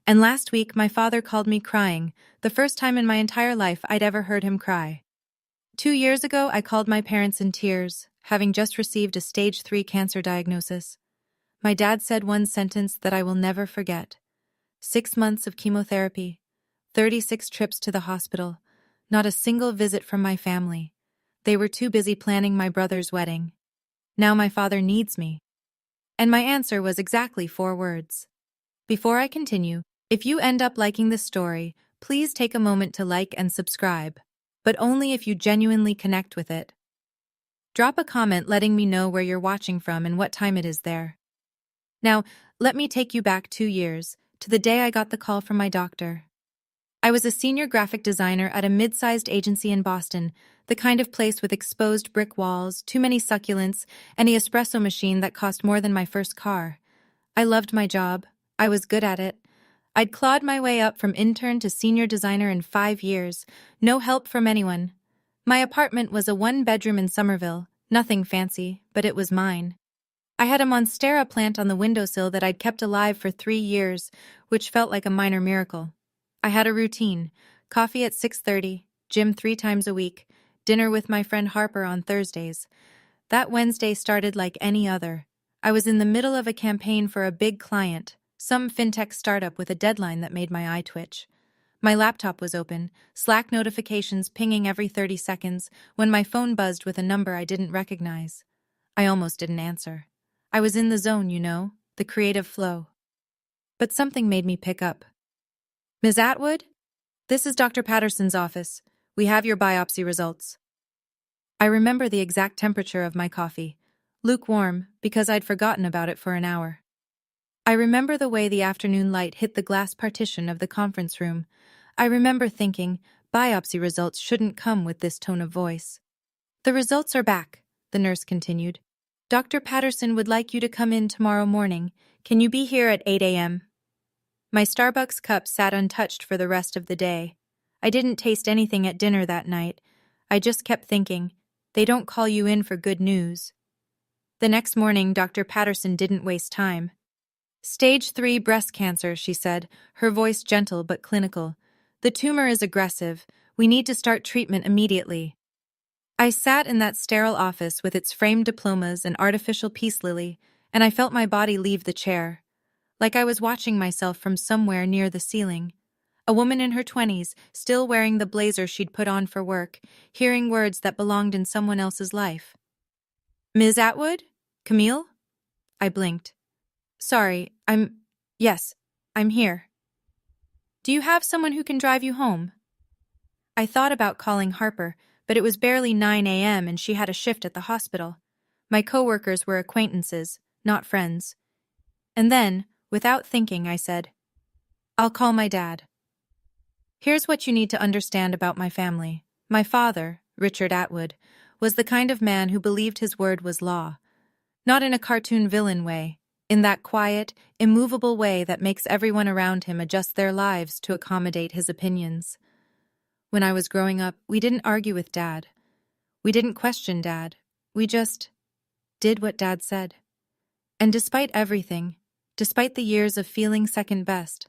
And last week, my father called me crying, the first time in my entire life I'd ever heard him cry. 2 years ago, I called my parents in tears, having just received a stage 3 cancer diagnosis. My dad said one sentence that I will never forget. 6 months of chemotherapy, 36 trips to the hospital, not a single visit from my family. They were too busy planning my brother's wedding. Now my father needs me. And my answer was exactly 4 words. Before I continue, if you end up liking this story, please take a moment to like and subscribe, but only if you genuinely connect with it. Drop a comment letting me know where you're watching from and what time it is there. Now, let me take you back 2 years, to the day I got the call from my doctor. I was a senior graphic designer at a mid-sized agency in Boston, the kind of place with exposed brick walls, too many succulents, and the espresso machine that cost more than my first car. I loved my job. I was good at it. I'd clawed my way up from intern to senior designer in 5 years, no help from anyone. My apartment was a 1-bedroom in Somerville, nothing fancy, but it was mine. I had a Monstera plant on the windowsill that I'd kept alive for 3 years, which felt like a minor miracle. I had a routine: coffee at 6:30, gym 3 times a week, dinner with my friend Harper on Thursdays. That Wednesday started like any other. I was in the middle of a campaign for a big client, some fintech startup with a deadline that made my eye twitch. My laptop was open, Slack notifications pinging every 30 seconds, when my phone buzzed with a number I didn't recognize. I almost didn't answer. I was in the zone, the creative flow. But something made me pick up. "Ms. Atwood? This is Dr. Patterson's office. We have your biopsy results." I remember the exact temperature of my coffee. Lukewarm, because I'd forgotten about it for an hour. I remember the way the afternoon light hit the glass partition of the conference room. I remember thinking, biopsy results shouldn't come with this tone of voice. "The results are back," the nurse continued. "Dr. Patterson would like you to come in tomorrow morning. Can you be here at 8 a.m.? My Starbucks cup sat untouched for the rest of the day. I didn't taste anything at dinner that night. I just kept thinking, they don't call you in for good news. The next morning, Dr. Patterson didn't waste time. "Stage 3 breast cancer," she said, her voice gentle but clinical. "The tumor is aggressive. We need to start treatment immediately." I sat in that sterile office with its framed diplomas and artificial peace lily, and I felt my body leave the chair. Like I was watching myself from somewhere near the ceiling. A woman in her 20s, still wearing the blazer she'd put on for work, hearing words that belonged in someone else's life. "Ms. Atwood? Camille?" I blinked. "Sorry, Yes, I'm here. Do you have someone who can drive you home?" I thought about calling Harper, but it was barely 9 a.m. and she had a shift at the hospital. My coworkers were acquaintances, not friends. And then, without thinking, I said, "I'll call my dad." Here's what you need to understand about my family. My father, Richard Atwood, was the kind of man who believed his word was law. Not in a cartoon villain way, in that quiet, immovable way that makes everyone around him adjust their lives to accommodate his opinions. When I was growing up, we didn't argue with Dad. We didn't question Dad. We just did what Dad said. And despite everything, despite the years of feeling second best,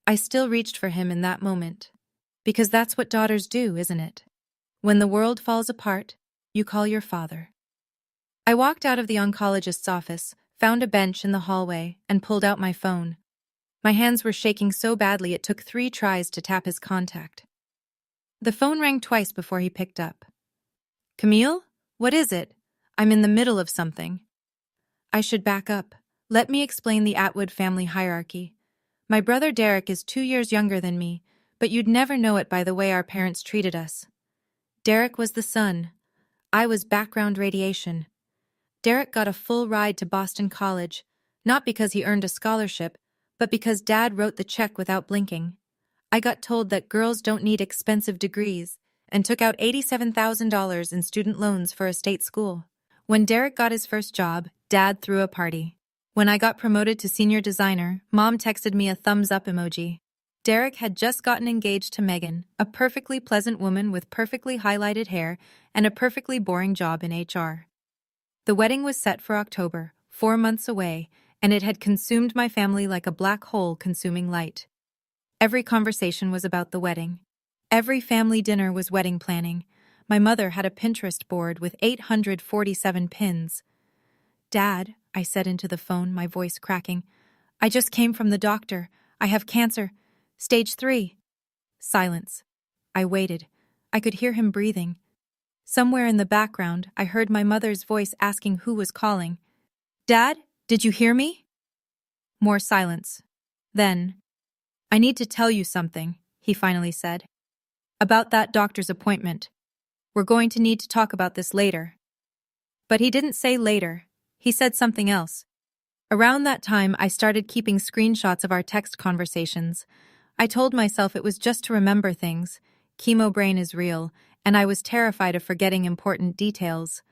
I still reached for him in that moment. Because that's what daughters do, isn't it? When the world falls apart, you call your father. I walked out of the oncologist's office, found a bench in the hallway, and pulled out my phone. My hands were shaking so badly it took 3 tries to tap his contact. The phone rang twice before he picked up. "Camille? What is it? I'm in the middle of something." I should back up. Let me explain the Atwood family hierarchy. My brother Derek is 2 years younger than me, but you'd never know it by the way our parents treated us. Derek was the sun. I was background radiation. Derek got a full ride to Boston College, not because he earned a scholarship, but because Dad wrote the check without blinking. I got told that girls don't need expensive degrees and took out $87,000 in student loans for a state school. When Derek got his first job, Dad threw a party. When I got promoted to senior designer, Mom texted me a thumbs-up emoji. Derek had just gotten engaged to Megan, a perfectly pleasant woman with perfectly highlighted hair and a perfectly boring job in HR. The wedding was set for October, 4 months away, and it had consumed my family like a black hole consuming light. Every conversation was about the wedding. Every family dinner was wedding planning. My mother had a Pinterest board with 847 pins. "Dad," I said into the phone, my voice cracking, "I just came from the doctor. I have cancer. Stage 3. Silence. I waited. I could hear him breathing. Somewhere in the background, I heard my mother's voice asking who was calling. "Dad, did you hear me?" More silence. Then, "I need to tell you something," he finally said. "About that doctor's appointment. We're going to need to talk about this later." But he didn't say later. He said something else. Around that time, I started keeping screenshots of our text conversations. I told myself it was just to remember things. Chemo brain is real, and I was terrified of forgetting important details.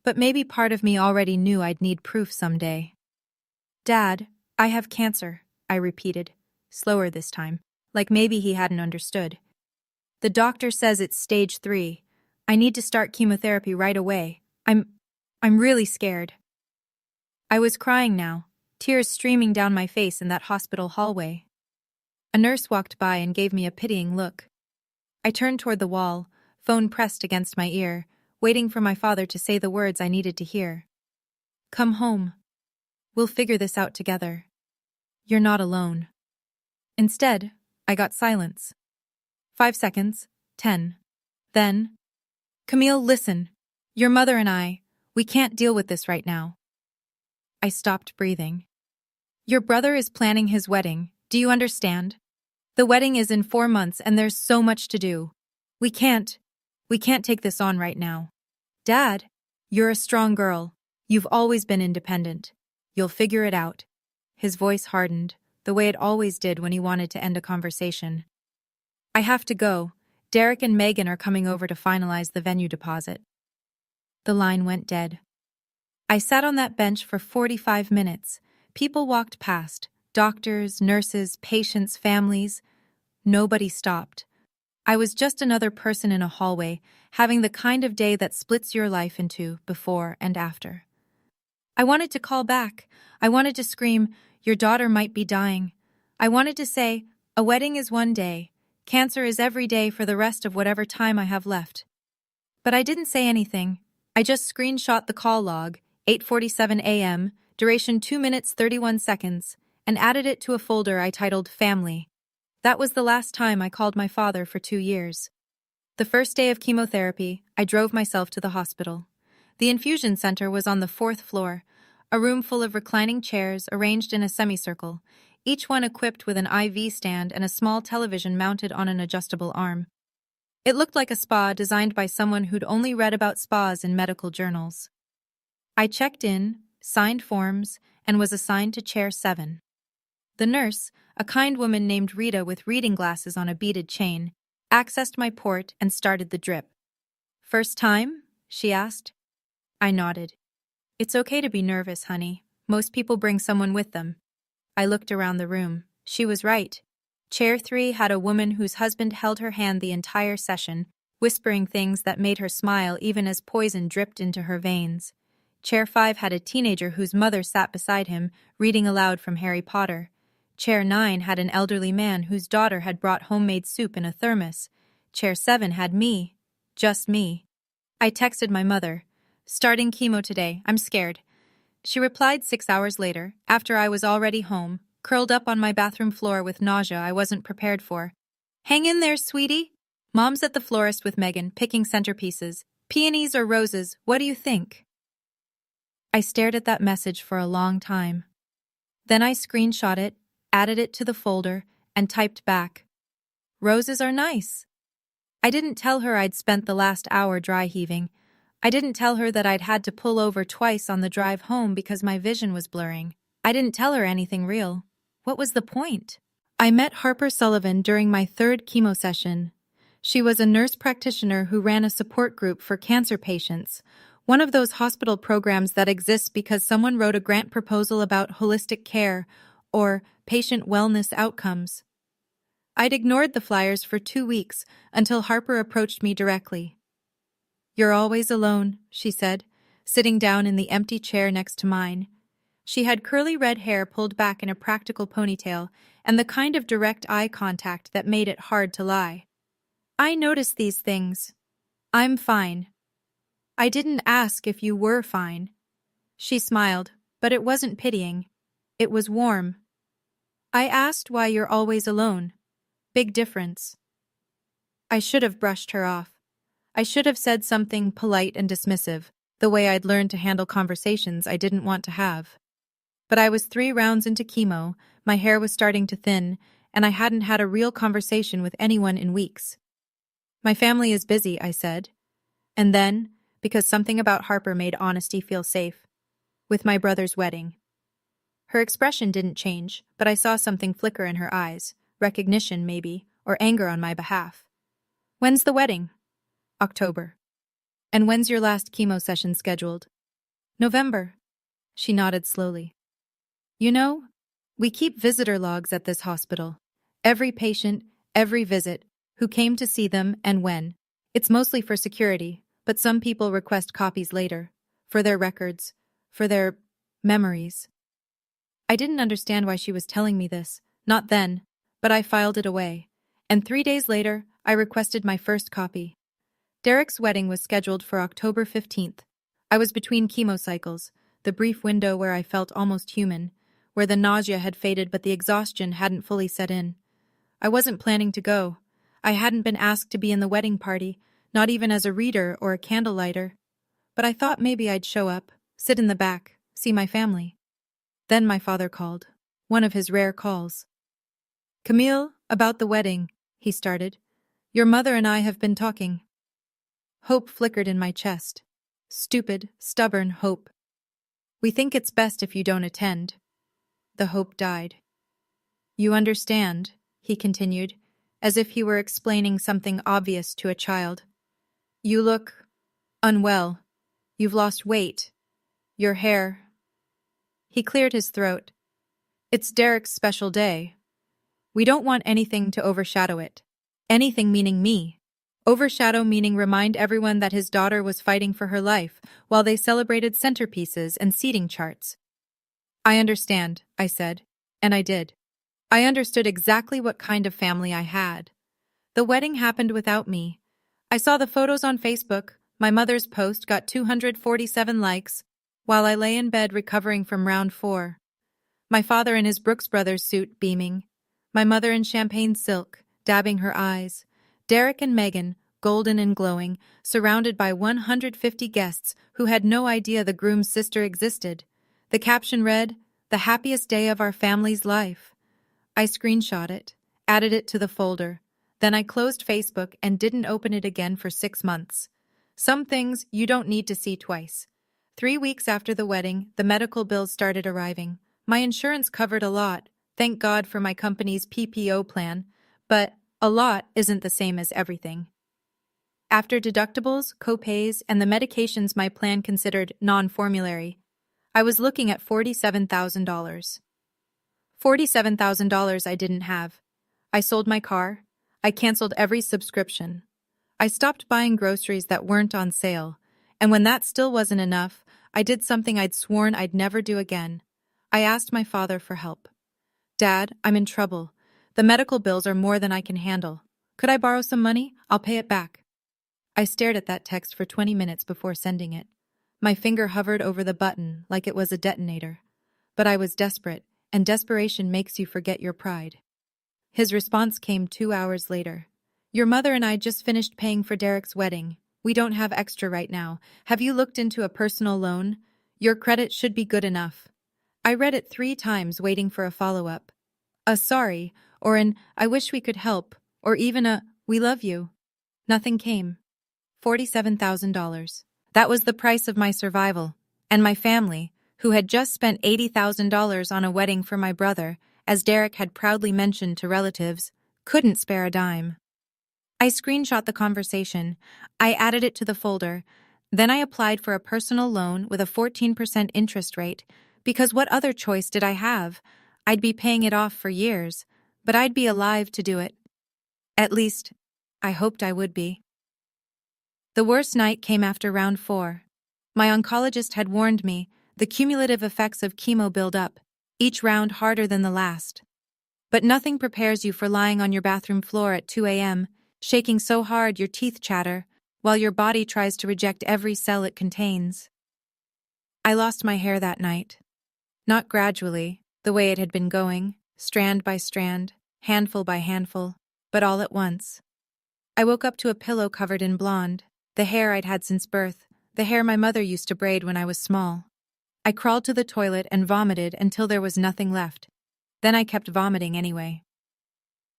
But maybe part of me already knew I'd need proof someday. "Dad, I have cancer," I repeated, slower this time, like maybe he hadn't understood. "The doctor says it's stage 3. I need to start chemotherapy right away. I'm really scared." I was crying now, tears streaming down my face in that hospital hallway. A nurse walked by and gave me a pitying look. I turned toward the wall, phone pressed against my ear, waiting for my father to say the words I needed to hear. "Come home. We'll figure this out together. You're not alone." Instead, I got silence. 5 seconds, 10. Then, "Camille, listen. Your mother and we can't deal with this right now." I stopped breathing. "Your brother is planning his wedding. Do you understand? The wedding is in 4 months and there's so much to do. We can't take this on right now. Dad, you're a strong girl. You've always been independent. You'll figure it out." His voice hardened, the way it always did when he wanted to end a conversation. "I have to go. Derek and Megan are coming over to finalize the venue deposit." The line went dead. I sat on that bench for 45 minutes. People walked past. Doctors, nurses, patients, families. Nobody stopped. I was just another person in a hallway, having the kind of day that splits your life into before and after. I wanted to call back. I wanted to scream, "Your daughter might be dying." I wanted to say, "A wedding is one day. Cancer is every day for the rest of whatever time I have left." But I didn't say anything. I just screenshot the call log, 8:47 a.m., duration 2 minutes 31 seconds, and added it to a folder I titled Family. That was the last time I called my father for 2 years. The first day of chemotherapy, I drove myself to the hospital. The infusion center was on the 4th floor, a room full of reclining chairs arranged in a semicircle, each one equipped with an IV stand and a small television mounted on an adjustable arm. It looked like a spa designed by someone who'd only read about spas in medical journals. I checked in, signed forms, and was assigned to chair 7. The nurse, a kind woman named Rita with reading glasses on a beaded chain, accessed my port and started the drip. "First time?" she asked. I nodded. "It's okay to be nervous, honey. Most people bring someone with them." I looked around the room. She was right. Chair 3 had a woman whose husband held her hand the entire session, whispering things that made her smile even as poison dripped into her veins. Chair 5 had a teenager whose mother sat beside him, reading aloud from Harry Potter. Chair 9 had an elderly man whose daughter had brought homemade soup in a thermos. Chair 7 had me. Just me. I texted my mother, "Starting chemo today, I'm scared." She replied 6 hours later, after I was already home, curled up on my bathroom floor with nausea I wasn't prepared for. "Hang in there, sweetie. Mom's at the florist with Megan, picking centerpieces. Peonies or roses, what do you think?" I stared at that message for a long time. Then I screenshot it, added it to the folder, and typed back, "Roses are nice." I didn't tell her I'd spent the last hour dry heaving. I didn't tell her that I'd had to pull over twice on the drive home because my vision was blurring. I didn't tell her anything real. What was the point? I met Harper Sullivan during my 3rd chemo session. She was a nurse practitioner who ran a support group for cancer patients, one of those hospital programs that exists because someone wrote a grant proposal about holistic care or patient wellness outcomes. I'd ignored the flyers for 2 weeks until Harper approached me directly. "You're always alone," she said, sitting down in the empty chair next to mine. She had curly red hair pulled back in a practical ponytail and the kind of direct eye contact that made it hard to lie. I noticed these things. I'm fine. I didn't ask if you were fine. She smiled, but it wasn't pitying. It was warm. I asked why you're always alone. Big difference. I should have brushed her off. I should have said something polite and dismissive, the way I'd learned to handle conversations I didn't want to have. But I was 3 rounds into chemo, my hair was starting to thin, and I hadn't had a real conversation with anyone in weeks. My family is busy, I said. And then, because something about Harper made honesty feel safe, with my brother's wedding. Her expression didn't change, but I saw something flicker in her eyes, recognition maybe, or anger on my behalf. When's the wedding? October. And when's your last chemo session scheduled? November. She nodded slowly. You know, we keep visitor logs at this hospital. Every patient, every visit, who came to see them and when. It's mostly for security, but some people request copies later, for their records, for their memories. I didn't understand why she was telling me this, not then, but I filed it away. And 3 days later, I requested my first copy. Derek's wedding was scheduled for October 15th. I was between chemo cycles, the brief window where I felt almost human, where the nausea had faded but the exhaustion hadn't fully set in. I wasn't planning to go. I hadn't been asked to be in the wedding party, not even as a reader or a candlelighter. But I thought maybe I'd show up, sit in the back, see my family. Then my father called, one of his rare calls. Camille, about the wedding, he started. Your mother and I have been talking. Hope flickered in my chest. Stupid, stubborn hope. We think it's best if you don't attend. The hope died. You understand, he continued, as if he were explaining something obvious to a child. You look unwell. You've lost weight. Your hair. He cleared his throat. It's Derek's special day. We don't want anything to overshadow it. Anything meaning me. Overshadow meaning remind everyone that his daughter was fighting for her life while they celebrated centerpieces and seating charts. I understand, I said, and I did. I understood exactly what kind of family I had. The wedding happened without me. I saw the photos on Facebook. My mother's post got 247 likes, while I lay in bed recovering from round 4. My father in his Brooks Brothers suit beaming. My mother in champagne silk, dabbing her eyes. Derek and Megan, golden and glowing, surrounded by 150 guests who had no idea the groom's sister existed. The caption read, "The happiest day of our family's life." I screenshot it, added it to the folder. Then I closed Facebook and didn't open it again for 6 months. Some things you don't need to see twice. 3 weeks after the wedding, the medical bills started arriving. My insurance covered a lot, thank God for my company's PPO plan, but a lot isn't the same as everything. After deductibles, co-pays, and the medications my plan considered non-formulary, I was looking at $47,000. $47,000 I didn't have. I sold my car. I canceled every subscription. I stopped buying groceries that weren't on sale, and when that still wasn't enough, I did something I'd sworn I'd never do again. I asked my father for help. Dad, I'm in trouble. The medical bills are more than I can handle. Could I borrow some money? I'll pay it back. I stared at that text for 20 minutes before sending it. My finger hovered over the button like it was a detonator. But I was desperate, and desperation makes you forget your pride. His response came 2 hours later. Your mother and I just finished paying for Derek's wedding. We don't have extra right now. Have you looked into a personal loan? Your credit should be good enough. I read it 3 times waiting for a follow-up. A sorry, or an I wish we could help, or even a we love you. Nothing came. $47,000. That was the price of my survival, and my family, who had just spent $80,000 on a wedding for my brother, as Derek had proudly mentioned to relatives, couldn't spare a dime. I screenshot the conversation. I added it to the folder. Then I applied for a personal loan with a 14% interest rate, because what other choice did I have? I'd be paying it off for years, but I'd be alive to do it. At least, I hoped I would be. The worst night came after round 4. My oncologist had warned me The cumulative effects of chemo build up, each round harder than the last. But nothing prepares you for lying on your bathroom floor at 2 a.m., shaking so hard your teeth chatter, while your body tries to reject every cell it contains. I lost my hair that night. Not gradually, the way it had been going, strand by strand, handful by handful, but all at once. I woke up to a pillow covered in blonde, the hair I'd had since birth, the hair my mother used to braid when I was small. I crawled to the toilet and vomited until there was nothing left. Then I kept vomiting anyway.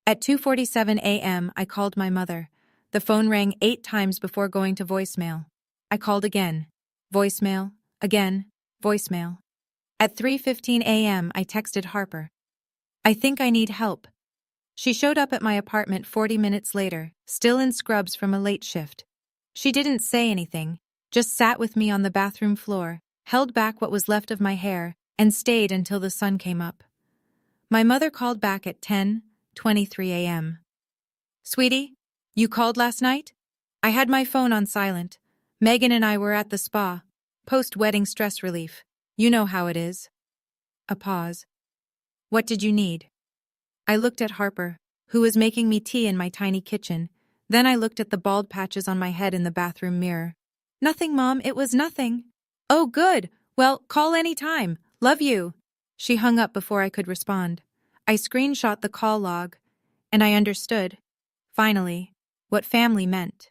At 2:47 a.m., I called my mother. The phone rang 8 times before going to voicemail. I called again. Voicemail. Again. Voicemail. At 3:15 a.m., I texted Harper. I think I need help. She showed up at my apartment 40 minutes later, still in scrubs from a late shift. She didn't say anything, just sat with me on the bathroom floor, held back what was left of my hair, and stayed until the sun came up. My mother called back at 10:23 a.m. Sweetie, you called last night? I had my phone on silent. Megan and I were at the spa. Post-wedding stress relief. You know how it is. A pause. What did you need? I looked at Harper, who was making me tea in my tiny kitchen. Then I looked at the bald patches on my head in the bathroom mirror. Nothing, Mom, it was nothing. Oh, good. Well, call any time. Love you. She hung up before I could respond. I screenshot the call log, and I understood, finally, what family meant.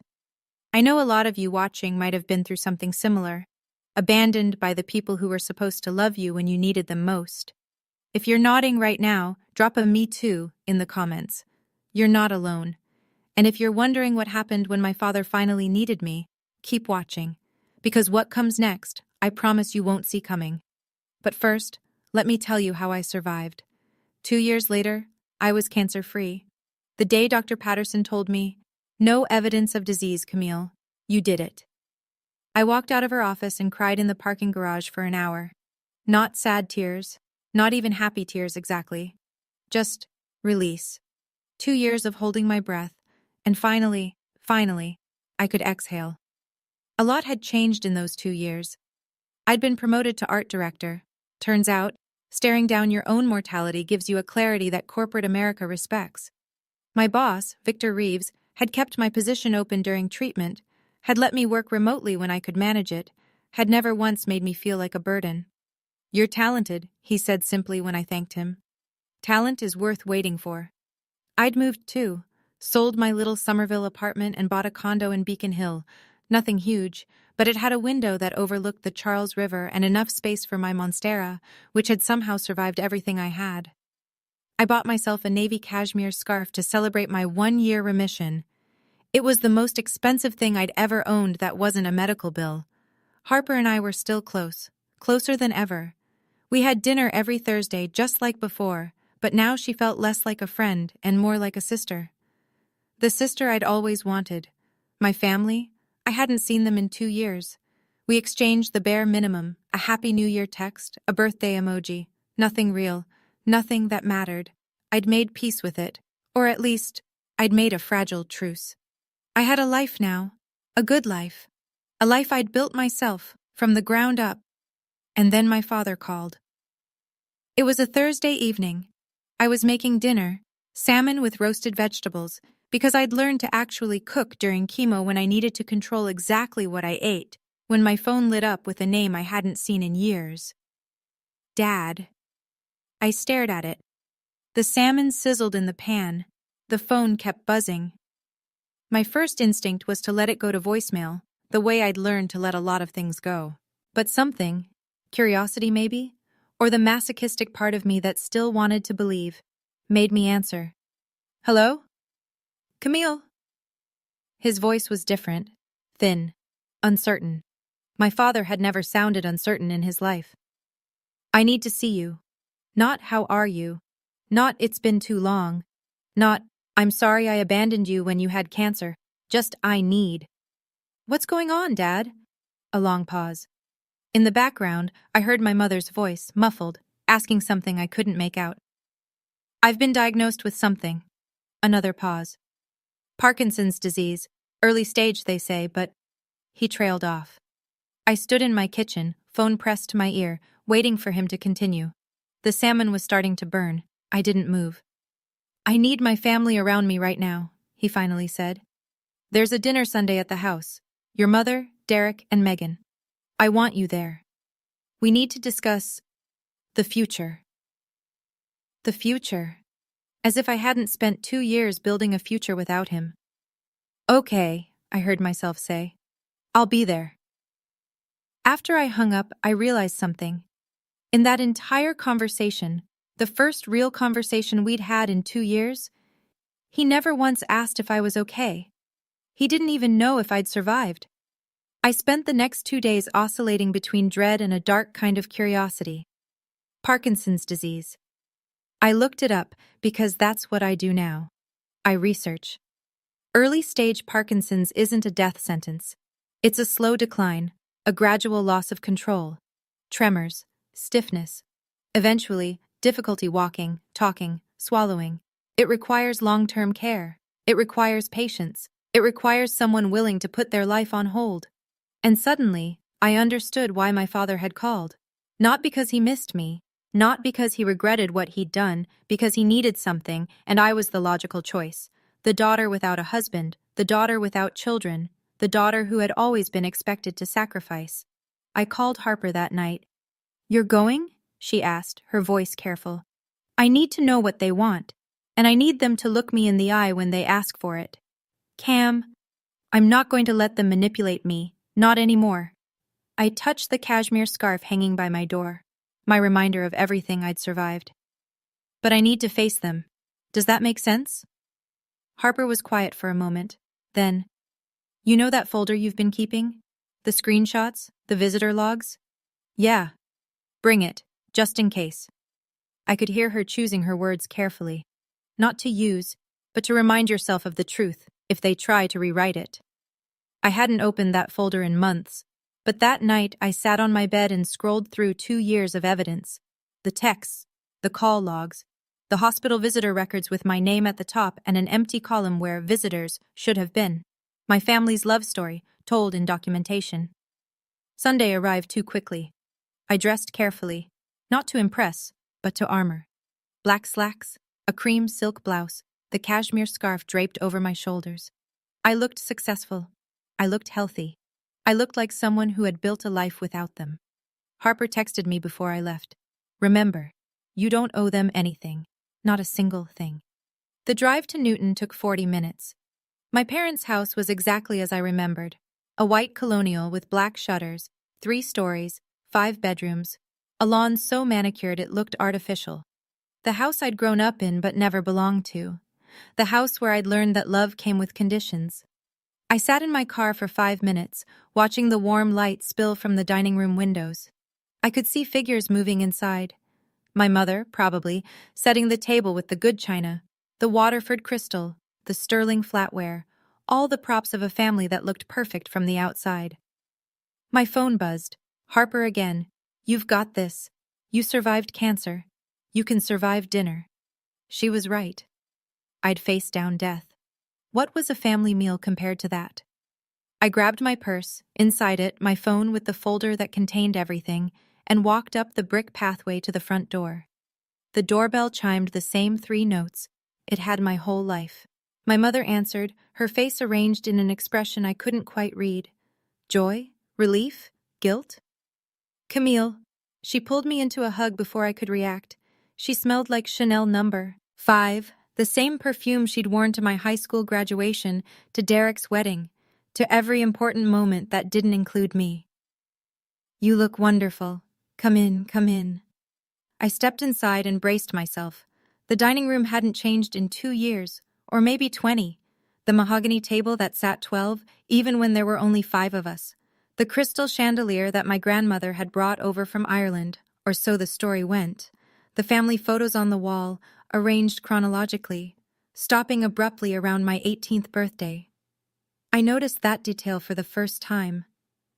I know a lot of you watching might have been through something similar, abandoned by the people who were supposed to love you when you needed them most. If you're nodding right now, drop a "me too" in the comments. You're not alone. And if you're wondering what happened when my father finally needed me, keep watching. Because what comes next, I promise you won't see coming. But first, let me tell you how I survived. 2 years later, I was cancer-free. The day Dr. Patterson told me, "No evidence of disease, Camille. You did it." I walked out of her office and cried in the parking garage for an hour. Not sad tears, not even happy tears exactly. Just release. 2 years of holding my breath, and finally, I could exhale. A lot had changed in those 2 years. I'd been promoted to art director. Turns out, staring down your own mortality gives you a clarity that corporate America respects. My boss, Victor Reeves, had kept my position open during treatment, had let me work remotely when I could manage it, had never once made me feel like a burden. "You're talented," he said simply when I thanked him. Talent is worth waiting for. I'd moved too, sold my little Somerville apartment and bought a condo in Beacon Hill. Nothing huge, but it had a window that overlooked the Charles River and enough space for my monstera, which had somehow survived everything I had. I bought myself a navy cashmere scarf to celebrate my 1-year remission. It was the most expensive thing I'd ever owned that wasn't a medical bill. Harper and I were still close, closer than ever. We had dinner every Thursday just like before, but now she felt less like a friend and more like a sister. The sister I'd always wanted. My family? I hadn't seen them in 2 years. We exchanged the bare minimum, a Happy New Year text, a birthday emoji. Nothing real, nothing that mattered. I'd made peace with it, or at least, I'd made a fragile truce. I had a life now, a good life, a life I'd built myself, from the ground up. And then my father called. It was a Thursday evening. I was making dinner, salmon with roasted vegetables, because I'd learned to actually cook during chemo when I needed to control exactly what I ate, when my phone lit up with a name I hadn't seen in years. Dad. I stared at it. The salmon sizzled in the pan. The phone kept buzzing. My first instinct was to let it go to voicemail, the way I'd learned to let a lot of things go. But something, curiosity maybe, or the masochistic part of me that still wanted to believe, made me answer. "Hello? Camille?" His voice was different, thin, uncertain. My father had never sounded uncertain in his life. "I need to see you. Not how are you. Not it's been too long. Not I'm sorry I abandoned you when you had cancer. Just I need." "What's going on, Dad?" A long pause. In the background, I heard my mother's voice, muffled, asking something I couldn't make out. "I've been diagnosed with something." Another pause. "Parkinson's disease. Early stage, they say, but..." He trailed off. I stood in my kitchen, phone pressed to my ear, waiting for him to continue. The salmon was starting to burn. I didn't move. "I need my family around me right now," he finally said. "There's a dinner Sunday at the house. Your mother, Derek, and Megan. I want you there. We need to discuss the future." The future. As if I hadn't spent 2 years building a future without him. "Okay," I heard myself say. "I'll be there." After I hung up, I realized something. In that entire conversation, the first real conversation we'd had in 2 years, he never once asked if I was okay. He didn't even know if I'd survived. I spent the next 2 days oscillating between dread and a dark kind of curiosity. Parkinson's disease. I looked it up because that's what I do now. I research. Early-stage Parkinson's isn't a death sentence. It's a slow decline, a gradual loss of control. Tremors, stiffness. Eventually, difficulty walking, talking, swallowing. It requires long-term care. It requires patience. It requires someone willing to put their life on hold. And suddenly, I understood why my father had called. Not because he missed me, not because he regretted what he'd done, because he needed something, and I was the logical choice. The daughter without a husband, the daughter without children, the daughter who had always been expected to sacrifice. I called Harper that night. "You're going?" she asked, her voice careful. "I need to know what they want, and I need them to look me in the eye when they ask for it. Cam, I'm not going to let them manipulate me, not anymore." I touched the cashmere scarf hanging by my door, my reminder of everything I'd survived. "But I need to face them. Does that make sense?" Harper was quiet for a moment. Then, "You know that folder you've been keeping? The screenshots, the visitor logs?" "Yeah. Bring it, just in case." I could hear her choosing her words carefully. Not to use, but to remind yourself of the truth, if they try to rewrite it. I hadn't opened that folder in months, but that night I sat on my bed and scrolled through 2 years of evidence. The texts, the call logs, the hospital visitor records with my name at the top and an empty column where visitors should have been. My family's love story, told in documentation. Sunday arrived too quickly. I dressed carefully, not to impress, but to armor. Black slacks, a cream silk blouse, the cashmere scarf draped over my shoulders. I looked successful. I looked healthy. I looked like someone who had built a life without them. Harper texted me before I left. "Remember, you don't owe them anything, not a single thing." The drive to Newton took 40 minutes. My parents' house was exactly as I remembered. A white colonial with black shutters, 3 stories, 5 bedrooms, a lawn so manicured it looked artificial. The house I'd grown up in but never belonged to. The house where I'd learned that love came with conditions. I sat in my car for 5 minutes, watching the warm light spill from the dining room windows. I could see figures moving inside. My mother, probably, setting the table with the good china, the Waterford crystal, the sterling flatware, all the props of a family that looked perfect from the outside. My phone buzzed. "Harper again. You've got this. You survived cancer. You can survive dinner." She was right. I'd faced down death. What was a family meal compared to that? I grabbed my purse, inside it my phone with the folder that contained everything, and walked up the brick pathway to the front door. The doorbell chimed the same 3 notes. It had my whole life. My mother answered, her face arranged in an expression I couldn't quite read. Joy? Relief? Guilt? "Camille." She pulled me into a hug before I could react. She smelled like Chanel No. 5, the same perfume she'd worn to my high school graduation, to Derek's wedding, to every important moment that didn't include me. "You look wonderful. Come in, come in." I stepped inside and braced myself. The dining room hadn't changed in 2 years, or maybe 20. The mahogany table that sat 12, even when there were only 5 of us. The crystal chandelier that my grandmother had brought over from Ireland, or so the story went. The family photos on the wall, arranged chronologically, stopping abruptly around my 18th birthday. I noticed that detail for the first time.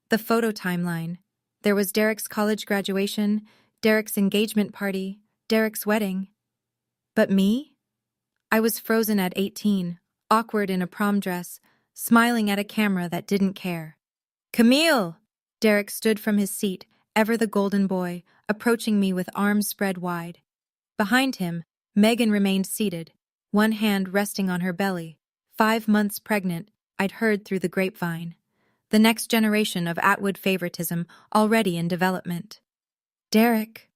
The photo timeline. There was Derek's college graduation, Derek's engagement party, Derek's wedding. But me? I was frozen at 18, awkward in a prom dress, smiling at a camera that didn't care. "Camille!" Derek stood from his seat, ever the golden boy, approaching me with arms spread wide. Behind him, Megan remained seated, one hand resting on her belly. 5 months pregnant, I'd heard through the grapevine. The next generation of Atwood favoritism already in development. Derek.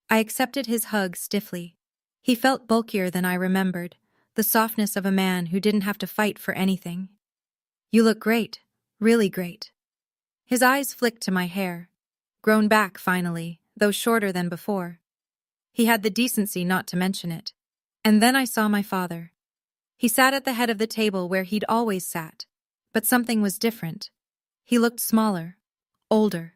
I accepted his hug stiffly. He felt bulkier than I remembered, the softness of a man who didn't have to fight for anything. You look great, really great. His eyes flicked to my hair, grown back finally, though shorter than before. He had the decency not to mention it. And then I saw my father. He sat at the head of the table where he'd always sat, but something was different. He looked smaller, older.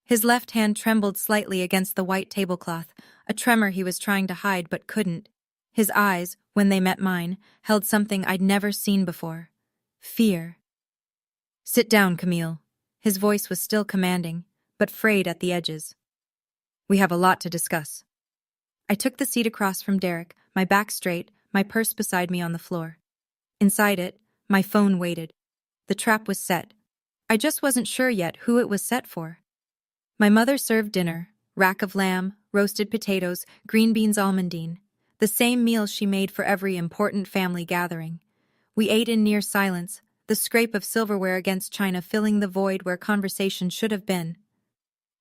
His left hand trembled slightly against the white tablecloth, a tremor he was trying to hide but couldn't. His eyes, when they met mine, held something I'd never seen before. Fear. Sit down, Camille. His voice was still commanding, but frayed at the edges. We have a lot to discuss. I took the seat across from Derek, my back straight, my purse beside me on the floor. Inside it, my phone waited. The trap was set. I just wasn't sure yet who it was set for. My mother served dinner, rack of lamb, roasted potatoes, green beans almondine, the same meal she made for every important family gathering. We ate in near silence, the scrape of silverware against china filling the void where conversation should have been.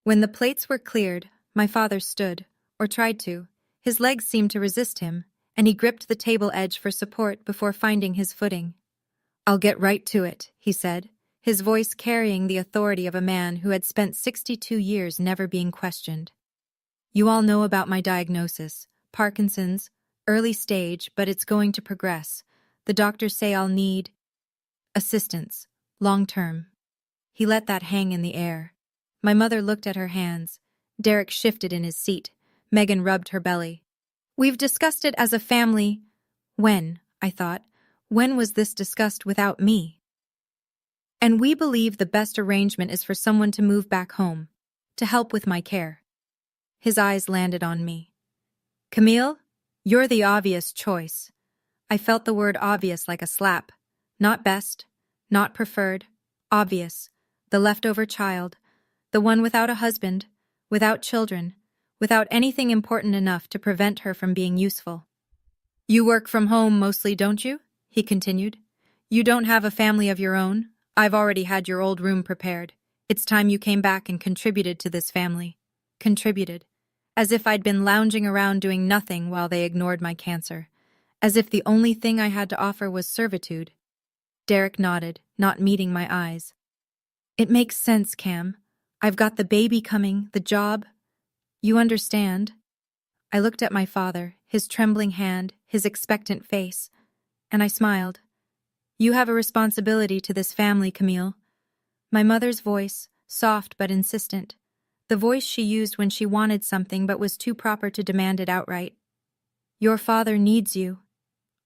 When the plates were cleared, my father stood, or tried to. His legs seemed to resist him, and he gripped the table edge for support before finding his footing. I'll get right to it, he said, his voice carrying the authority of a man who had spent 62 years never being questioned. You all know about my diagnosis, Parkinson's, early stage, but it's going to progress. The doctors say I'll need assistance, long term. He let that hang in the air. My mother looked at her hands. Derek shifted in his seat. Megan rubbed her belly. We've discussed it as a family. When, I thought, when was this discussed without me? And we believe the best arrangement is for someone to move back home, to help with my care. His eyes landed on me. Camille, you're the obvious choice. I felt the word obvious like a slap. Not best, not preferred, obvious. The leftover child, the one without a husband, without children, without anything important enough to prevent her from being useful. You work from home mostly, don't you? He continued. You don't have a family of your own? I've already had your old room prepared. It's time you came back and contributed to this family. Contributed. As if I'd been lounging around doing nothing while they ignored my cancer. As if the only thing I had to offer was servitude. Derek nodded, not meeting my eyes. It makes sense, Cam. I've got the baby coming, the job. You understand? I looked at my father, his trembling hand, his expectant face, and I smiled. You have a responsibility to this family, Camille. My mother's voice, soft but insistent. The voice she used when she wanted something but was too proper to demand it outright. Your father needs you.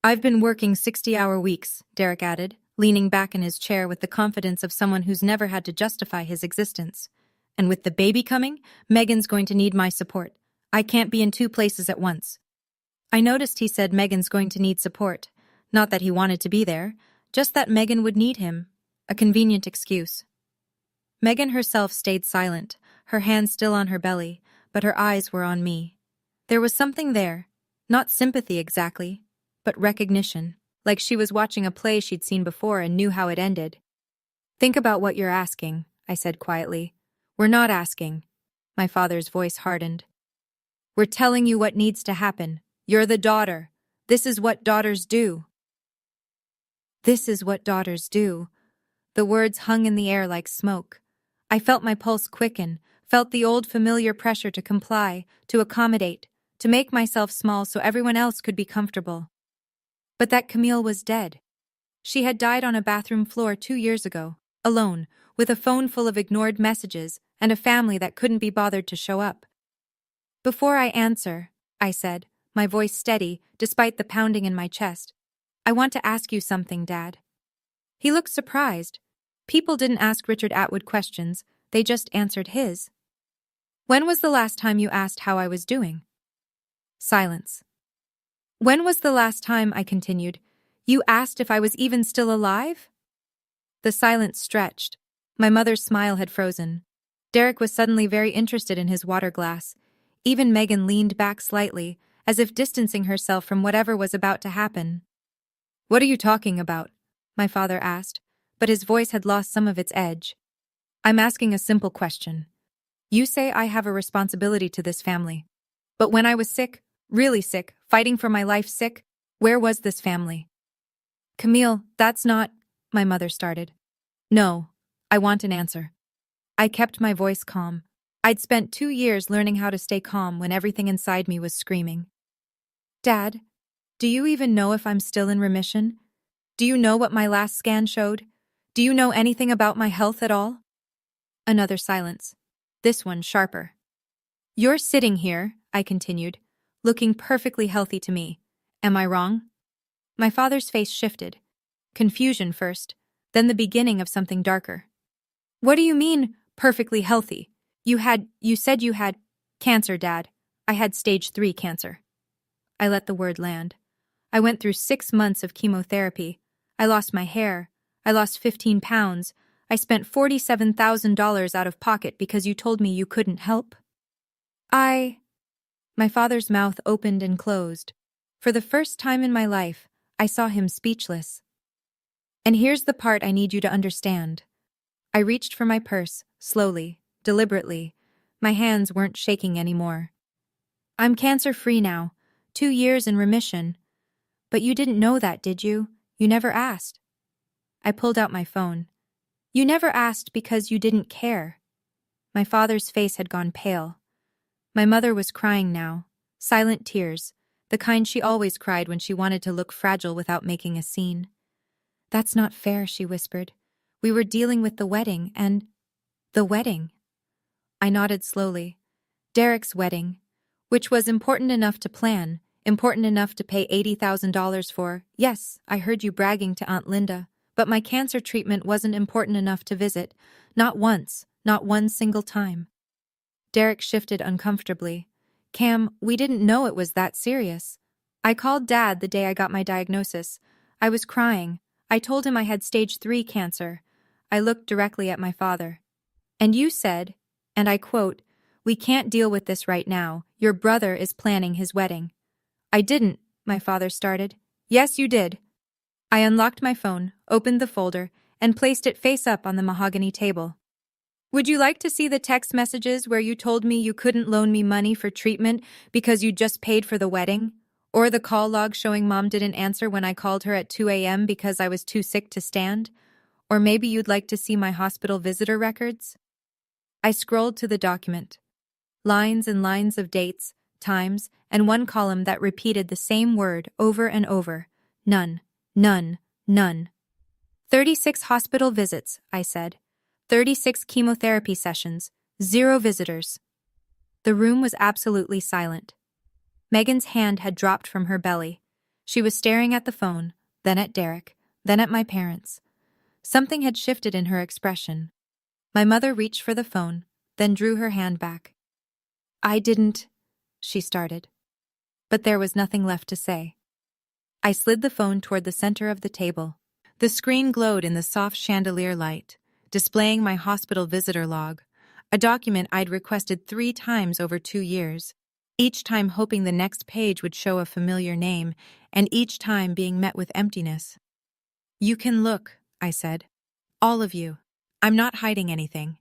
I've been working 60-hour weeks, Derek added, leaning back in his chair with the confidence of someone who's never had to justify his existence. And with the baby coming, Megan's going to need my support. I can't be in 2 places at once. I noticed he said Megan's going to need support. Not that he wanted to be there, just that Megan would need him. A convenient excuse. Megan herself stayed silent, her hand still on her belly, but her eyes were on me. There was something there, not sympathy exactly, but recognition, like she was watching a play she'd seen before and knew how it ended. Think about what you're asking, I said quietly. We're not asking. My father's voice hardened. We're telling you what needs to happen. You're the daughter. This is what daughters do. This is what daughters do. The words hung in the air like smoke. I felt my pulse quicken, felt the old familiar pressure to comply, to accommodate, to make myself small so everyone else could be comfortable. But that Camille was dead. She had died on a bathroom floor 2 years ago, alone, with a phone full of ignored messages and a family that couldn't be bothered to show up. Before I answer, I said, my voice steady despite the pounding in my chest, I want to ask you something, Dad. He looked surprised. People didn't ask Richard Atwood questions, they just answered his. When was the last time you asked how I was doing? Silence. When was the last time, I continued, you asked if I was even still alive? The silence stretched. My mother's smile had frozen. Derek was suddenly very interested in his water glass. Even Megan leaned back slightly, as if distancing herself from whatever was about to happen. "What are you talking about?" my father asked, but his voice had lost some of its edge. "I'm asking a simple question. You say I have a responsibility to this family. But when I was sick, really sick, fighting for my life sick, where was this family?" "Camille, that's not," my mother started. "No, I want an answer." I kept my voice calm. I'd spent 2 years learning how to stay calm when everything inside me was screaming. "Dad, do you even know if I'm still in remission? Do you know what my last scan showed? Do you know anything about my health at all?" Another silence. This one sharper. "You're sitting here," I continued, "looking perfectly healthy to me. Am I wrong?" My father's face shifted. Confusion first, then the beginning of something darker. "What do you mean, perfectly healthy? You said you had cancer, Dad. I had stage 3 cancer." I let the word land. I went through 6 months of chemotherapy. I lost my hair. I lost 15 pounds. I spent $47,000 out of pocket because you told me you couldn't help. My father's mouth opened and closed. For the first time in my life, I saw him speechless. And here's the part I need you to understand. I reached for my purse, slowly, deliberately. My hands weren't shaking anymore. "I'm cancer-free now, 2 years in remission. But you didn't know that, did you? You never asked." I pulled out my phone. "You never asked because you didn't care." My father's face had gone pale. My mother was crying now, silent tears, the kind she always cried when she wanted to look fragile without making a scene. "That's not fair," she whispered. "We were dealing with the wedding and—" "The wedding?" I nodded slowly. Derek's wedding, which was important enough to plan, important enough to pay $80,000 for. Yes, I heard you bragging to Aunt Linda, but my cancer treatment wasn't important enough to visit. Not once, not one single time. Derek shifted uncomfortably. "Cam, we didn't know it was that serious. I called Dad the day I got my diagnosis. I was crying. I told him I had stage 3 cancer." I looked directly at my father. "And you said, and I quote, 'We can't deal with this right now. Your brother is planning his wedding.'" "I didn't," my father started. "Yes, you did." I unlocked my phone, opened the folder, and placed it face up on the mahogany table. "Would you like to see the text messages where you told me you couldn't loan me money for treatment because you just paid for the wedding? Or the call log showing Mom didn't answer when I called her at 2 a.m. because I was too sick to stand? Or maybe you'd like to see my hospital visitor records?" I scrolled to the document. Lines and lines of dates, times, and one column that repeated the same word over and over. None, none, none. 36 hospital visits, I said. 36 chemotherapy sessions, 0 visitors. The room was absolutely silent. Megan's hand had dropped from her belly. She was staring at the phone, then at Derek, then at my parents. Something had shifted in her expression. My mother reached for the phone, then drew her hand back. "I didn't," she started. But there was nothing left to say. I slid the phone toward the center of the table. The screen glowed in the soft chandelier light, displaying my hospital visitor log, a document I'd requested 3 times over 2 years, each time hoping the next page would show a familiar name, and each time being met with emptiness. "You can look," I said. "All of you. I'm not hiding anything."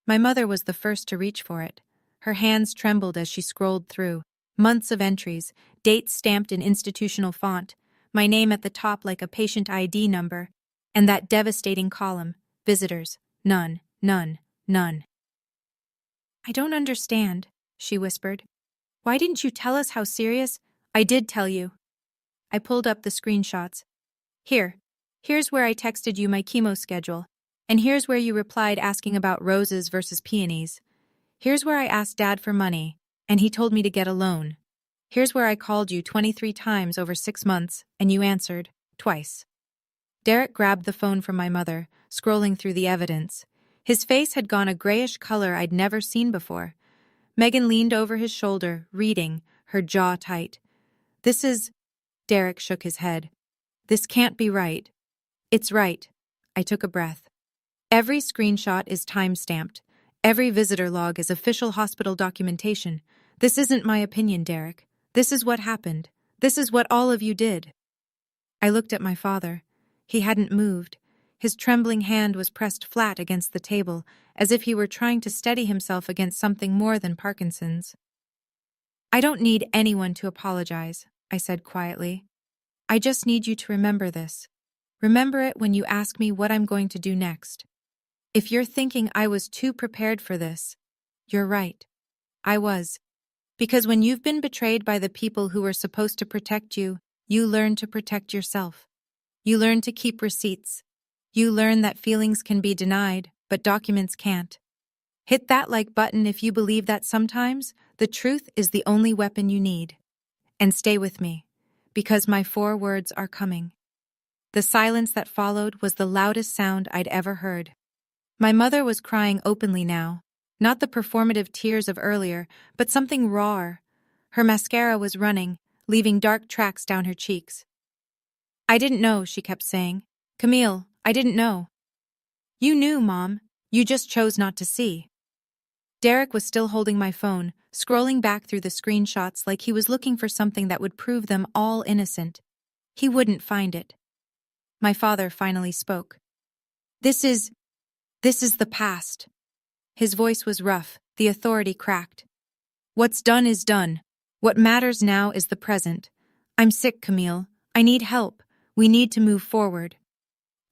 My mother was the first to reach for it. Her hands trembled as she scrolled through. Months of entries, dates stamped in institutional font, my name at the top like a patient ID number, and that devastating column, visitors, none, none, none. "I don't understand," she whispered. "Why didn't you tell us how serious—" "I did tell you." I pulled up the screenshots. Here's where I texted you my chemo schedule, and here's where you replied asking about roses versus peonies. Here's where I asked Dad for money, and he told me to get a loan. Here's where I called you 23 times over 6 months, and you answered, twice. Derek grabbed the phone from my mother, scrolling through the evidence. His face had gone a grayish color I'd never seen before. Megan leaned over his shoulder, reading, her jaw tight. "This is—" Derek shook his head. "This can't be right." "It's right." I took a breath. "Every screenshot is time-stamped. Every visitor log is official hospital documentation. This isn't my opinion, Derek. This is what happened. This is what all of you did. I looked at my father. He hadn't moved. His trembling hand was pressed flat against the table, as if he were trying to steady himself against something more than Parkinson's. I don't need anyone to apologize, I said quietly. I just need you to remember this. Remember it when you ask me what I'm going to do next. If you're thinking I was too prepared for this, you're right. I was. Because when you've been betrayed by the people who were supposed to protect you, you learn to protect yourself. You learn to keep receipts. You learn that feelings can be denied, but documents can't. Hit that like button if you believe that sometimes the truth is the only weapon you need. And stay with me, because my 4 words are coming. The silence that followed was the loudest sound I'd ever heard. My mother was crying openly now, not the performative tears of earlier, but something rawer. Her mascara was running, leaving dark tracks down her cheeks. I didn't know, she kept saying. Camille, I didn't know. You knew, Mom. You just chose not to see. Derek was still holding my phone, scrolling back through the screenshots like he was looking for something that would prove them all innocent. He wouldn't find it. My father finally spoke. This is the past. His voice was rough, the authority cracked. What's done is done. What matters now is the present. I'm sick, Camille. I need help. We need to move forward.